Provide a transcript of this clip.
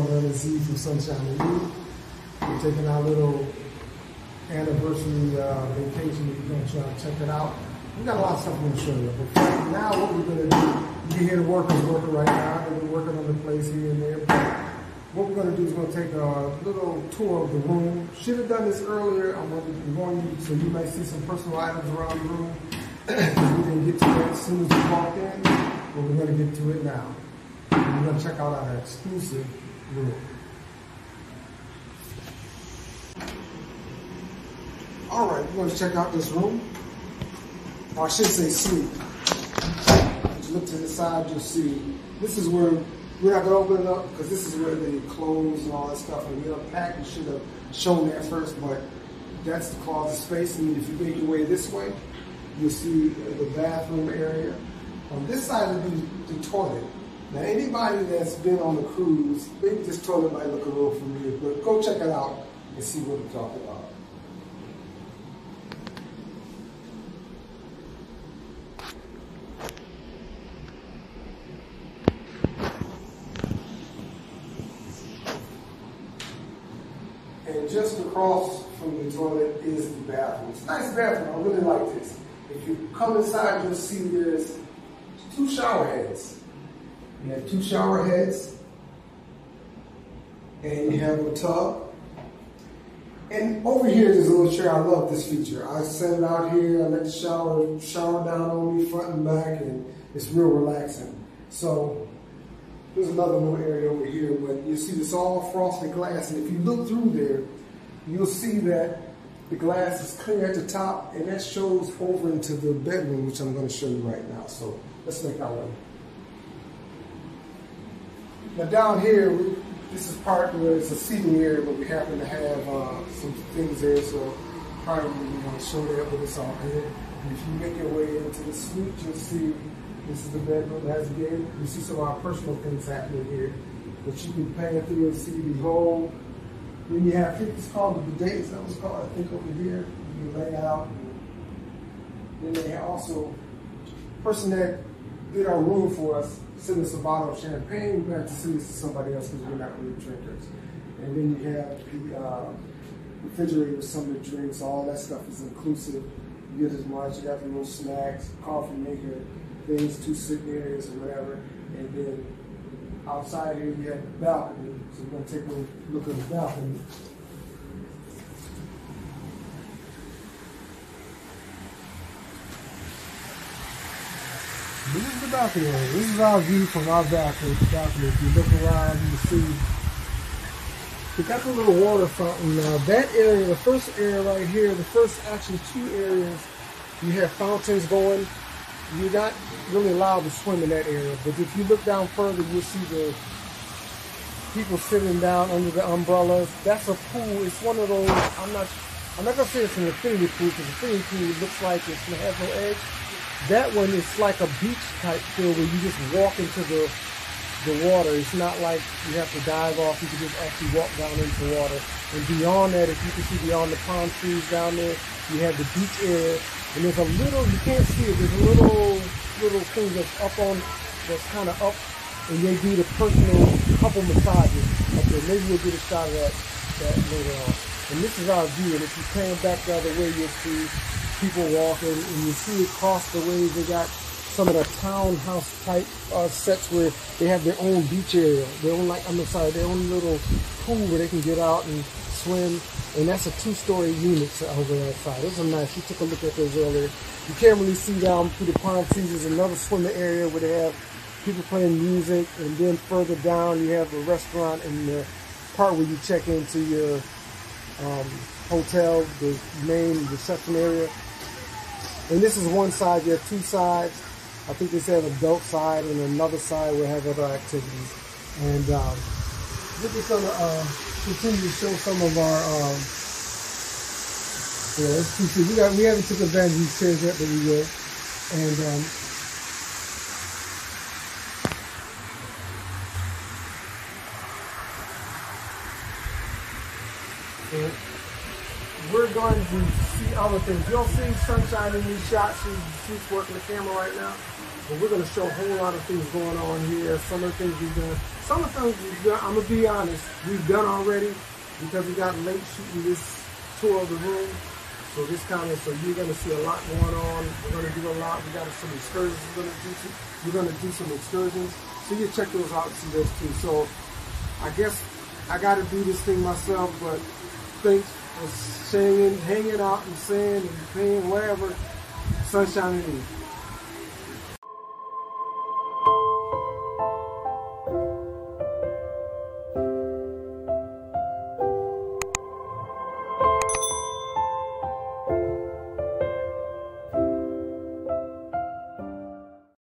on Leonard Z from Sunshine and You. We're taking our little anniversary vacation. If you're going to try to check it out. We got a lot of stuff we're going to show you. But now what we're going to do, you can hear the workers working right now. They've been working on the place here and there. But what we're going to do is going to take a little tour of the room. Should have done this earlier. I'm going to, so you might see some personal items around the room. We didn't get to it as soon as we walked in, but we're going to get to it now. We're going to check out our exclusive room. All right, we're going to check out this room. Or I should say suite. If you look to the side, you'll see this is where we're not going to open it up because this is where the clothes and all that stuff are unpacked. We should have shown that first, but that's the closet space. And if you make your way this way, you'll see the bathroom area. On this side will be the toilet. Now, anybody that's been on the cruise, maybe this toilet might look a little familiar, but go check it out and see what we're talking about. And just across from the toilet is the bathroom. It's a nice bathroom. I really like this. If you come inside, you'll see there's 2 shower heads. You have 2 shower heads, and you have a tub. And over here, there's a little chair. I love this feature. I set it out here. I let the shower down on me, front and back, and it's real relaxing. So there's another little area over here, but you see this all frosted glass, and if you look through there, you'll see that the glass is clear at the top, and that shows over into the bedroom, which I'm going to show you right now. So let's make our way. Now down here, this is part where it's a seating area, but we happen to have some things there, so probably we're going to show that, but it's all good. And if you make your way into the suite, you'll see this is the bedroom. As again, you see some of our personal things happening here, but you can pan through and see the whole. Then you have, I think it's called the bidet, is that what it's called? I think over here, you can lay out. Then they also, the person that did our room for us, sent us a bottle of champagne. We're going to have to send this to somebody else because we're not really drinkers. And then you have the refrigerator with some of the drinks. All that stuff is inclusive. You get as much. You got the little snacks, coffee maker, things, 2 sitting areas or whatever. And then outside here you have the balcony. So we're going to take a look at the balcony. This is the balcony area. This is our view from our balcony. If you look around, you see we got the little water fountain. That area, the first area right here, the first actually 2 areas, you have fountains going. You're not really allowed to swim in that area, but if you look down further, you'll see the people sitting down under the umbrellas. That's a pool. It's one of those. I'm not gonna say it's an infinity pool because infinity pool looks like it has no edge. That one is like a beach type feel where you just walk into the water. It's not like you have to dive off. You can just actually walk down into the water. And beyond that, if you can see beyond the palm trees down there, you have the beach area. And there's a little, you can't see it, there's a little thing that's up on, that's kind of up, and they do the personal couple massages up there. Maybe we'll get a shot of that later on. And this is our view, and if you pan back the other way, you'll see people walking, and you see across the way they got some of the townhouse type sets where they have their own beach area, their own their own little pool where they can get out and swim. And that's a 2-story unit over that side. Those are nice. We took a look at those earlier. You can't really see down through the palm trees. There's another swimming area where they have people playing music, and then further down you have a restaurant and the part where you check into your hotel, the main reception area. And this is one side. You have 2 sides. I think this has an adult side, and another side will have other activities. And we're just going to continue to show some of our let's see. We haven't took advantage of these chairs yet, but we will. And we're going to see other things. You'll see Sunshine in these shots. She's working the camera right now. But we're going to show a whole lot of things going on here. Some of the things we've done. Some of the things we've done, I'm going to be honest, we've done already because we got late shooting this tour of the room. So so you're going to see a lot going on. We're going to do a lot. We got some excursions we're going to do some excursions. So you check those out and see those too. So I guess I got to do this thing myself, but thanks for hanging out and saying and paying wherever. Sunshine and